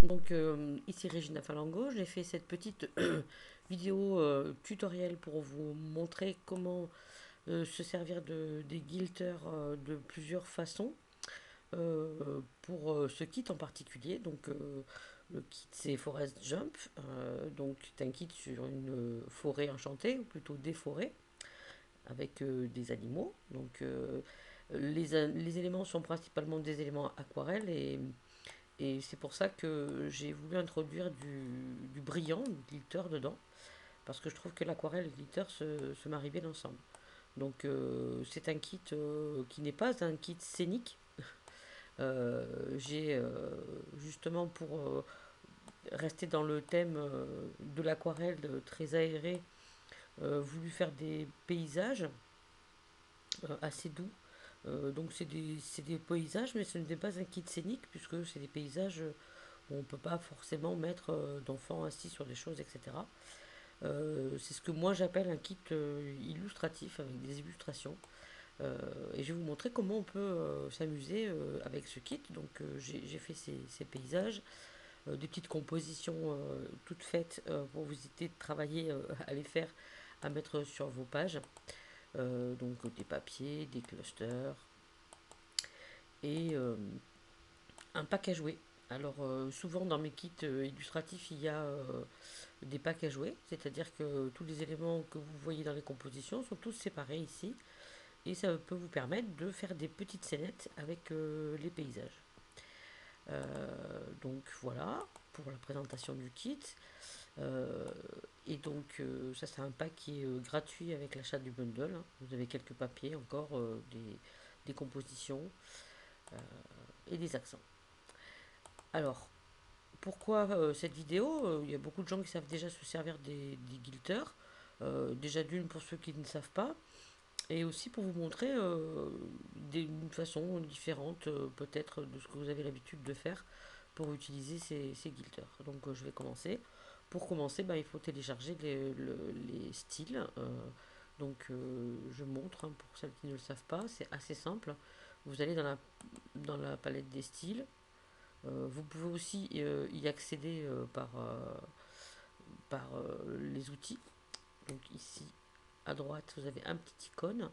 Donc ici Régina Falango, j'ai fait cette petite vidéo tutoriel pour vous montrer comment se servir des guilters de plusieurs façons pour ce kit en particulier. Donc le kit c'est Forest Jump, donc c'est un kit sur une forêt enchantée, ou plutôt des forêts, avec des animaux. Donc les éléments sont principalement des éléments aquarelles et c'est pour ça que j'ai voulu introduire du brillant, du glitter dedans, parce que je trouve que l'aquarelle et le glitter se marient bien ensemble. Donc c'est un kit qui n'est pas un kit scénique. J'ai justement pour rester dans le thème de l'aquarelle très aéré, voulu faire des paysages assez doux. Donc c'est des paysages, mais ce n'est pas un kit scénique, puisque c'est des paysages où on ne peut pas forcément mettre d'enfants assis sur des choses, etc. C'est ce que moi j'appelle un kit illustratif, avec des illustrations. Et je vais vous montrer comment on peut s'amuser avec ce kit. Donc j'ai fait ces paysages, des petites compositions toutes faites pour vous éviter de travailler à les faire, à mettre sur vos pages. Donc des papiers, des clusters et un pack à jouer. Alors souvent dans mes kits illustratifs il y a des packs à jouer, c'est-à-dire que tous les éléments que vous voyez dans les compositions sont tous séparés ici et ça peut vous permettre de faire des petites scénettes avec les paysages. Donc voilà pour la présentation du kit. Euh, et donc ça c'est un pack qui est gratuit avec l'achat du bundle, hein. Vous avez quelques papiers encore, des compositions et des accents. Alors pourquoi cette vidéo? Il y a beaucoup de gens qui savent déjà se servir des guilters. Déjà d'une pour ceux qui ne savent pas, et aussi pour vous montrer une façon différente peut-être de ce que vous avez l'habitude de faire pour utiliser ces guilters. Donc je vais commencer. Pour commencer, bah, il faut télécharger les styles. Je montre, hein, pour celles qui ne le savent pas, c'est assez simple. Vous allez dans la palette des styles. Vous pouvez aussi y accéder par les outils. Donc ici à droite, vous avez un petit icône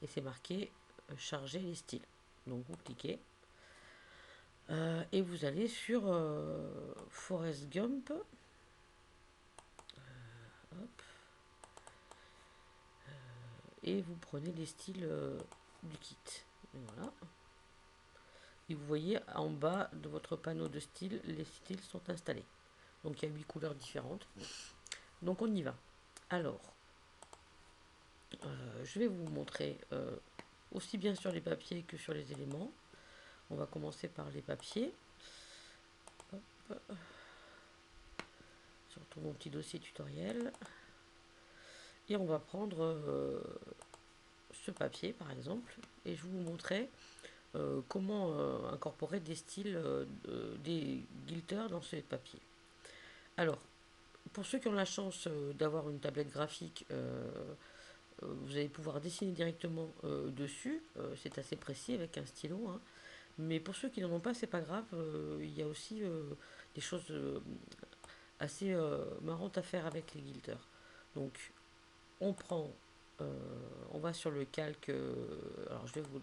et c'est marqué charger les styles. Donc vous cliquez et vous allez sur Forest Gump. Hop, et vous prenez les styles du kit. Et voilà. Et vous voyez en bas de votre panneau de style, les styles sont installés. Donc il y a 8 couleurs différentes. Donc on y va. Alors, je vais vous montrer aussi bien sur les papiers que sur les éléments. On va commencer par les papiers. Hop, sur mon petit dossier tutoriel. Et on va prendre ce papier par exemple. Et je vais vous montrer comment incorporer des styles, des guilters dans ce papier. Alors, pour ceux qui ont la chance d'avoir une tablette graphique, vous allez pouvoir dessiner directement dessus. C'est assez précis avec un stylo, hein. Mais pour ceux qui n'en ont pas, c'est pas grave. Il y a aussi des choses assez marrantes à faire avec les guilters. Donc, on prend, on va sur le calque. Alors, je vais vous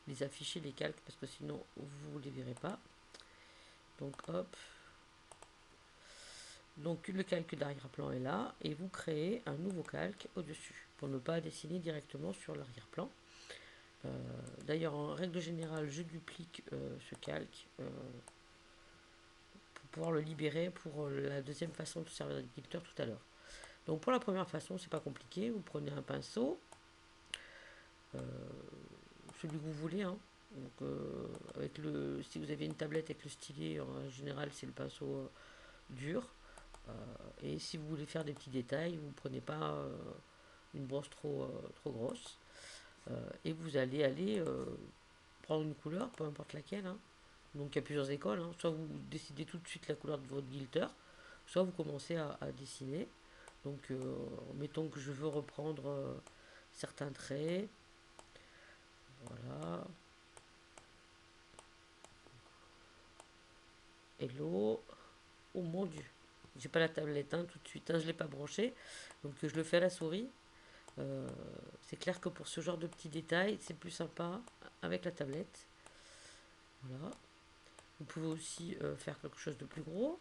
les afficher, les calques, parce que sinon, vous ne les verrez pas. Donc, hop. Donc, le calque d'arrière-plan est là. Et vous créez un nouveau calque au-dessus, pour ne pas dessiner directement sur l'arrière-plan. Euh, D'ailleurs, en règle générale, je duplique ce calque pour pouvoir le libérer pour la deuxième façon de servir de guilter tout à l'heure. Donc pour la première façon, c'est pas compliqué. Vous prenez un pinceau, euh, celui que vous voulez, hein. Donc, si vous avez une tablette avec le stylet, en général, c'est le pinceau dur. Et si vous voulez faire des petits détails, vous ne prenez pas une brosse trop grosse. Et vous allez aller prendre une couleur, peu importe laquelle, hein. Donc il y a plusieurs écoles, hein. Soit vous décidez tout de suite la couleur de votre guilter, soit vous commencez à dessiner. Donc mettons que je veux reprendre certains traits. Voilà. Hello. Oh mon dieu. J'ai pas la tablette hein, tout de suite. Hein, je l'ai pas branchée. Donc je le fais à la souris. Euh, c'est clair que pour ce genre de petits détails, c'est plus sympa avec la tablette. Voilà. Vous pouvez aussi faire quelque chose de plus gros.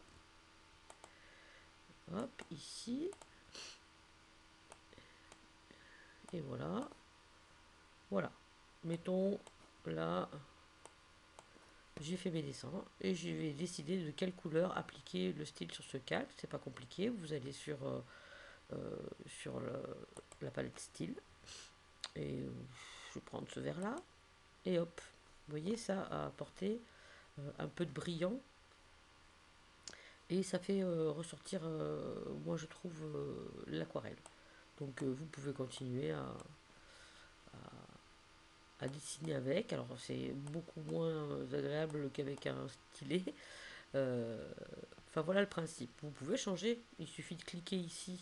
Hop, ici. Et voilà. Voilà. Mettons là, j'ai fait mes dessins et je vais décider de quelle couleur appliquer le style sur ce calque. C'est pas compliqué. Vous allez sur la palette style et je vais prendre ce vert là et hop. Vous voyez, ça a apporté un peu de brillant et ça fait ressortir, moi je trouve, l'aquarelle. Donc vous pouvez continuer à dessiner avec. Alors c'est beaucoup moins agréable qu'avec un stylet. Euh, Enfin voilà le principe. Vous pouvez changer. Il suffit de cliquer ici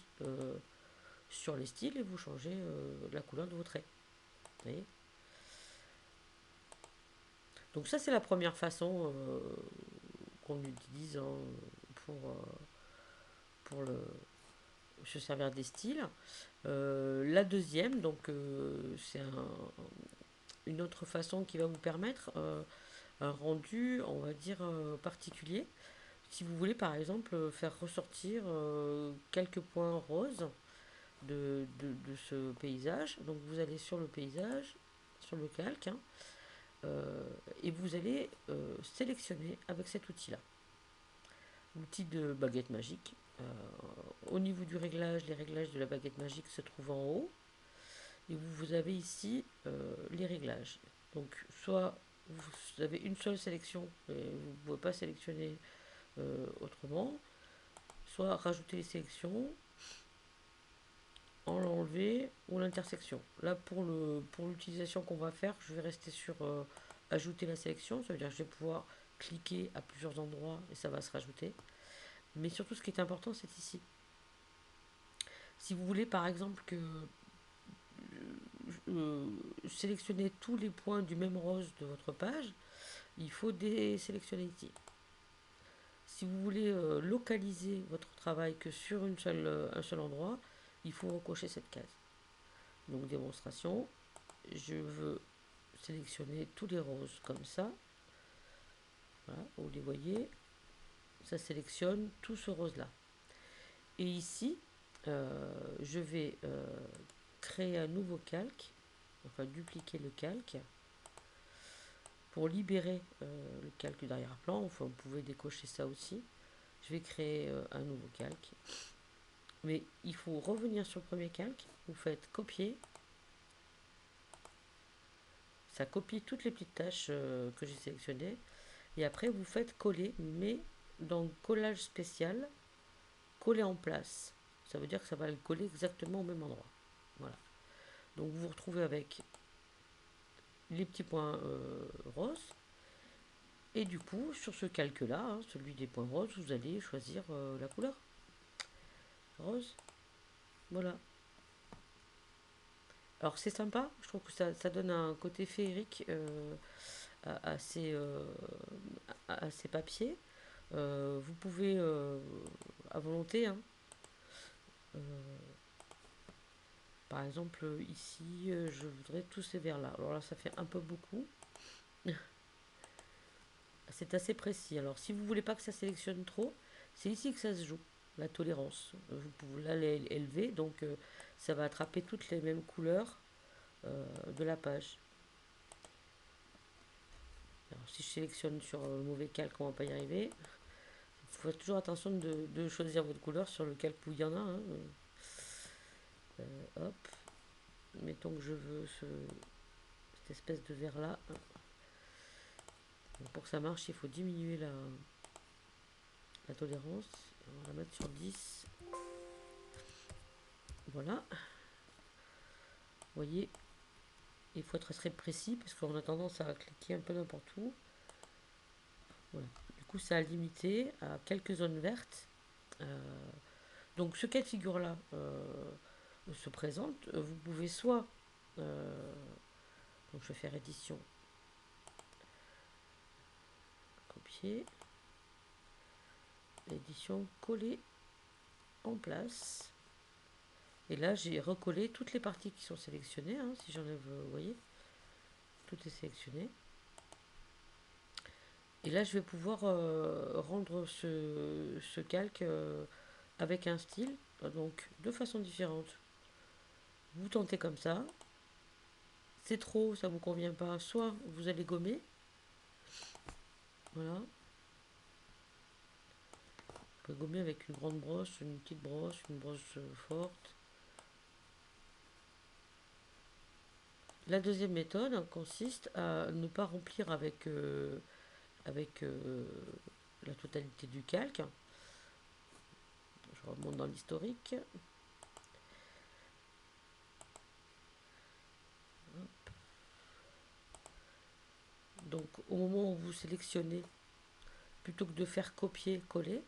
sur les styles et vous changez la couleur de vos traits. Vous voyez. Donc ça c'est la première façon qu'on utilise hein, pour se servir des styles. La deuxième, donc c'est une autre façon qui va vous permettre un rendu, on va dire, particulier. Si vous voulez par exemple faire ressortir quelques points roses de ce paysage, donc vous allez sur le paysage, sur le calque, hein, et vous allez sélectionner avec cet outil-là. L'outil de baguette magique. Au niveau du réglage, les réglages de la baguette magique se trouvent en haut. Et vous avez ici les réglages. Donc soit vous avez une seule sélection et vous ne pouvez pas sélectionner autrement, soit rajouter les sélections, en l'enlever ou l'intersection. Là pour l'utilisation qu'on va faire, je vais rester sur ajouter la sélection, ça veut dire que je vais pouvoir cliquer à plusieurs endroits et ça va se rajouter. Mais surtout ce qui est important c'est ici. Si vous voulez par exemple que sélectionner tous les points du même rose de votre page, il faut désélectionner ici. Si vous voulez localiser votre travail que sur un seul endroit, il faut recocher cette case. Donc démonstration, je veux sélectionner tous les roses comme ça. Voilà, vous les voyez, ça sélectionne tout ce rose là. Et ici, je vais créer un nouveau calque, enfin dupliquer le calque. Pour libérer le calque d'arrière-plan, enfin vous pouvez décocher ça aussi. Je vais créer un nouveau calque. Mais il faut revenir sur le premier calque. Vous faites copier. Ça copie toutes les petites tâches que j'ai sélectionnées. Et après vous faites coller, mais dans collage spécial, coller en place. Ça veut dire que ça va le coller exactement au même endroit. Voilà. Donc vous vous retrouvez avec les petits points roses. Et du coup, sur ce calque-là, hein, celui des points roses, vous allez choisir la couleur rose. Voilà. Alors c'est sympa, je trouve que ça donne un côté féerique à ces papiers. Vous pouvez, à volonté, hein, euh, par exemple ici, je voudrais tous ces verts là. Alors là, ça fait un peu beaucoup. C'est assez précis. Alors si vous voulez pas que ça sélectionne trop, c'est ici que ça se joue. La tolérance. Vous pouvez là l'élever, donc ça va attraper toutes les mêmes couleurs de la page. Alors, si je sélectionne sur le mauvais calque, on va pas y arriver. Il faut faire toujours attention de choisir votre couleur sur le calque où il y en a. Hein. Hop. Mettons que je veux cette espèce de vert là. Donc, pour que ça marche, il faut diminuer la tolérance. On va la mettre sur 10. Voilà. Vous voyez, il faut être très précis parce qu'on a tendance à cliquer un peu n'importe où. Voilà. Du coup, ça a limité à quelques zones vertes. Donc, ce cas de figure-là se présente. Vous pouvez soit... donc, je vais faire édition. Copier. édition coller en place. Et là, j'ai recollé toutes les parties qui sont sélectionnées. Hein, si j'enlève, vous voyez, tout est sélectionné. Et là, je vais pouvoir rendre ce calque avec un style, donc de façon différente. Vous tentez comme ça. C'est trop, ça vous convient pas. Soit vous allez gommer. Voilà. Vous pouvez gommer avec une grande brosse, une petite brosse, une brosse forte. La deuxième méthode consiste à ne pas remplir avec la totalité du calque. Je remonte dans l'historique. Donc au moment où vous sélectionnez, plutôt que de faire copier-coller,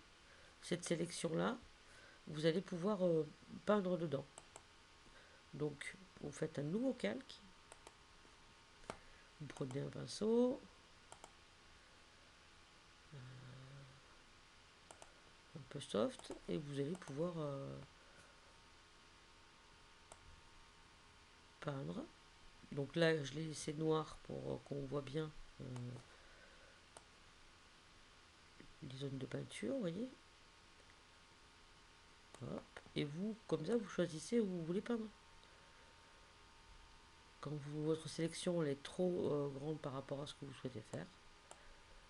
cette sélection-là, vous allez pouvoir peindre dedans. Donc vous faites un nouveau calque, vous prenez un pinceau, un peu soft, et vous allez pouvoir peindre. Donc là, je l'ai laissé noir pour qu'on voit bien les zones de peinture, vous voyez. Hop. Et vous, comme ça, vous choisissez où vous voulez peindre. Quand votre sélection elle est trop grande par rapport à ce que vous souhaitez faire.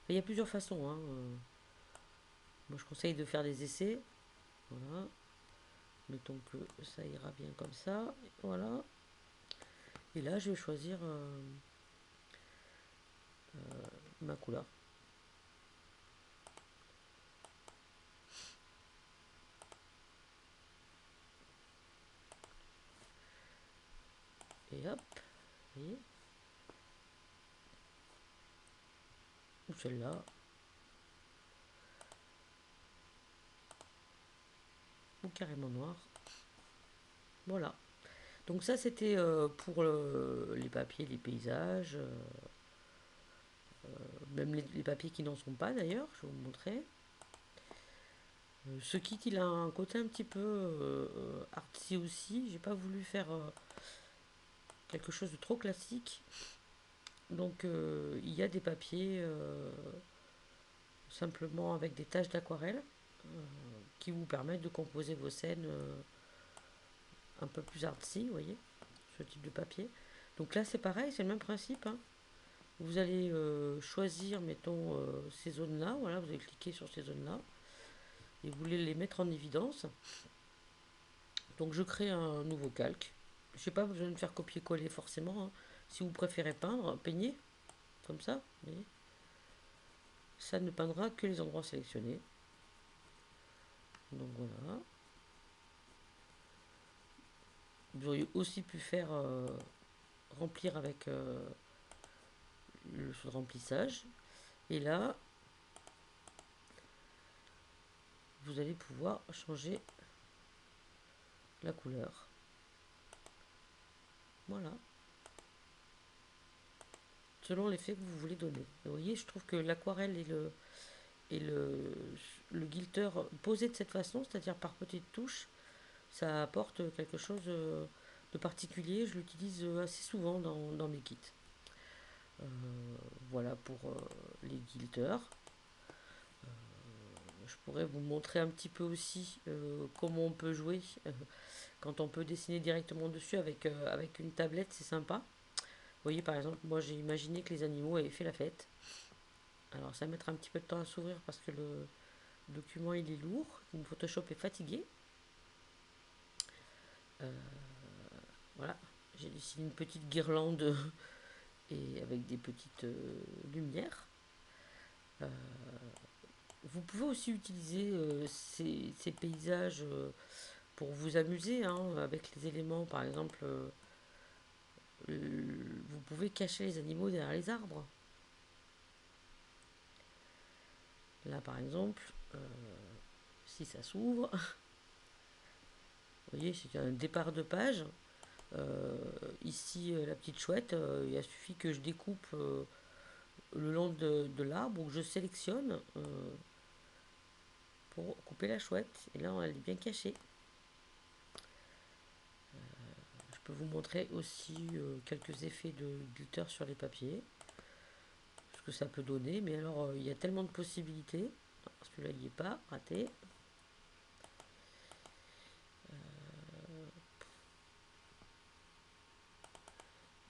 Il y a plusieurs façons. Hein. Moi, je conseille de faire des essais. Voilà. Mettons que ça ira bien comme ça. Voilà. Et là, je vais choisir ma couleur. Et hop. Vous voyez. Ou celle-là. Ou carrément noir. Voilà. Donc ça, c'était pour les papiers, les paysages. Même les papiers qui n'en sont pas d'ailleurs. Je vais vous montrer. Ce kit, il a un côté un petit peu artsy aussi. J'ai pas voulu faire quelque chose de trop classique. Donc il y a des papiers simplement avec des taches d'aquarelle qui vous permettent de composer vos scènes un peu plus artsy, vous voyez, ce type de papier. Donc là c'est pareil, c'est le même principe. Hein. Vous allez choisir, mettons, ces zones-là, voilà, vous allez cliquer sur ces zones-là et vous voulez les mettre en évidence. Donc je crée un nouveau calque. Je n'ai pas besoin de faire copier-coller forcément. Hein. Si vous préférez peindre, peignez, comme ça. Vous voyez. Ça ne peindra que les endroits sélectionnés. Donc voilà. Vous auriez aussi pu faire remplir avec le saut de remplissage. Et là, vous allez pouvoir changer la couleur. Voilà. Selon l'effet que vous voulez donner. Vous voyez, je trouve que l'aquarelle et le glitter posé de cette façon, c'est-à-dire par petites touches, ça apporte quelque chose de particulier. Je l'utilise assez souvent dans mes kits. Voilà pour les glitters. Je pourrais vous montrer un petit peu aussi comment on peut jouer quand on peut dessiner directement dessus avec une tablette, c'est sympa. Vous voyez par exemple, moi j'ai imaginé que les animaux avaient fait la fête. Alors ça va mettre un petit peu de temps à s'ouvrir parce que le document il est lourd, mon Photoshop est fatigué. Euh, voilà, j'ai dessiné une petite guirlande et avec des petites lumières. Euh, vous pouvez aussi utiliser ces paysages pour vous amuser hein, avec les éléments. Par exemple, vous pouvez cacher les animaux derrière les arbres. Là, par exemple, si ça s'ouvre, vous voyez, c'est un départ de page. Ici, la petite chouette, il a suffi que je découpe le long de l'arbre ou que je sélectionne pour couper la chouette. Et là, elle est bien cachée. Je peux vous montrer aussi quelques effets de glitter sur les papiers. Ce que ça peut donner. Mais alors, il y a tellement de possibilités. Celui-là, il n'y est pas. Raté.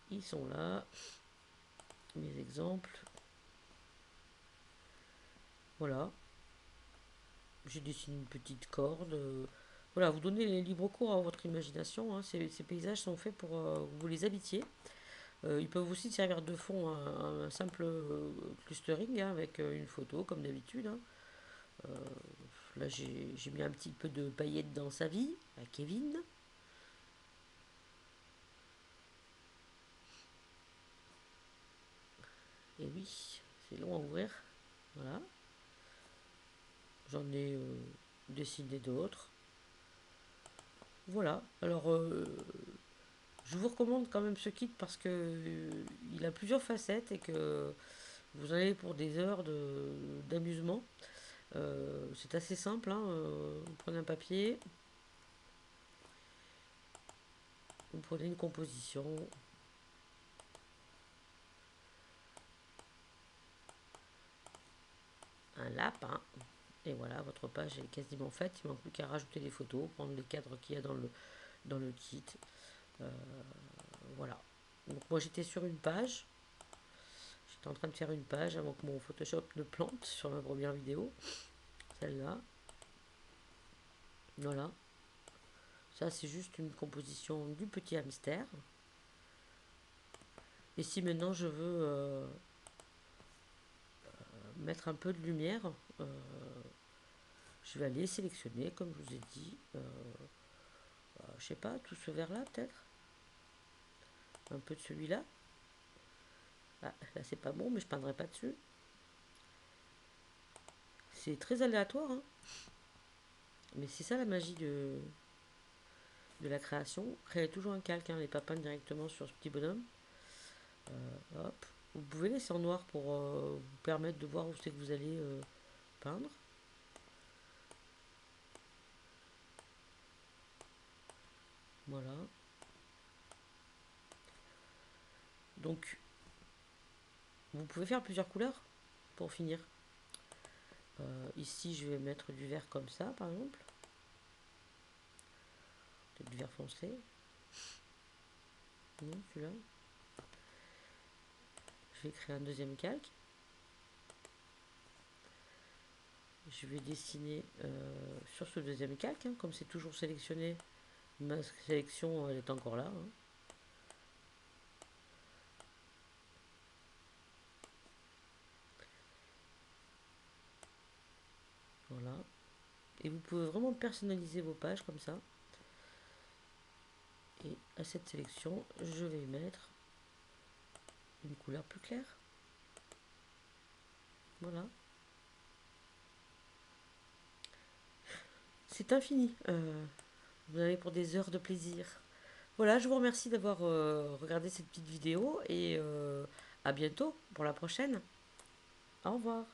Ils sont là. Mes exemples. Voilà. J'ai dessiné une petite corde. Voilà, vous donnez les libres cours à votre imagination. Hein. Ces paysages sont faits pour que vous les habitiez. Ils peuvent aussi servir de fond à un simple clustering hein, avec une photo comme d'habitude. Hein. Là, j'ai mis un petit peu de paillettes dans sa vie, à Kevin. Et oui, c'est long à ouvrir. Voilà. J'en ai dessiné d'autres. Voilà. Alors, je vous recommande quand même ce kit parce que il a plusieurs facettes et que vous en avez pour des heures d'amusement. C'est assez simple. Hein, vous prenez un papier, vous prenez une composition, un lapin. Et voilà, votre page est quasiment faite. Il ne manque plus qu'à rajouter des photos, prendre les cadres qu'il y a dans le kit. Euh, voilà. Donc moi j'étais sur une page. J'étais en train de faire une page avant que mon Photoshop ne plante sur ma première vidéo. Celle-là. Voilà. Ça c'est juste une composition du petit hamster. Et si maintenant je veux mettre un peu de lumière, je vais aller sélectionner, comme je vous ai dit, je sais pas, tout ce vert là peut-être. Un peu de celui-là. Ah, là c'est pas bon, mais je peindrai pas dessus. C'est très aléatoire, hein. Mais c'est ça la magie de la création. Créez toujours un calque, hein, les pas peindre directement sur ce petit bonhomme. Hop. Vous pouvez laisser en noir pour vous permettre de voir où c'est que vous allez peindre. Voilà. Donc, vous pouvez faire plusieurs couleurs pour finir. Ici, je vais mettre du vert comme ça, par exemple. Peut-être du vert foncé. Non, celui-là. Je vais créer un deuxième calque. Je vais dessiner sur ce deuxième calque, hein, comme c'est toujours sélectionné. Ma sélection, elle est encore là. Hein. Voilà. Et vous pouvez vraiment personnaliser vos pages comme ça. Et à cette sélection, je vais mettre une couleur plus claire. Voilà. C'est infini. Vous en avez pour des heures de plaisir. Voilà, je vous remercie d'avoir regardé cette petite vidéo et à bientôt pour la prochaine. Au revoir.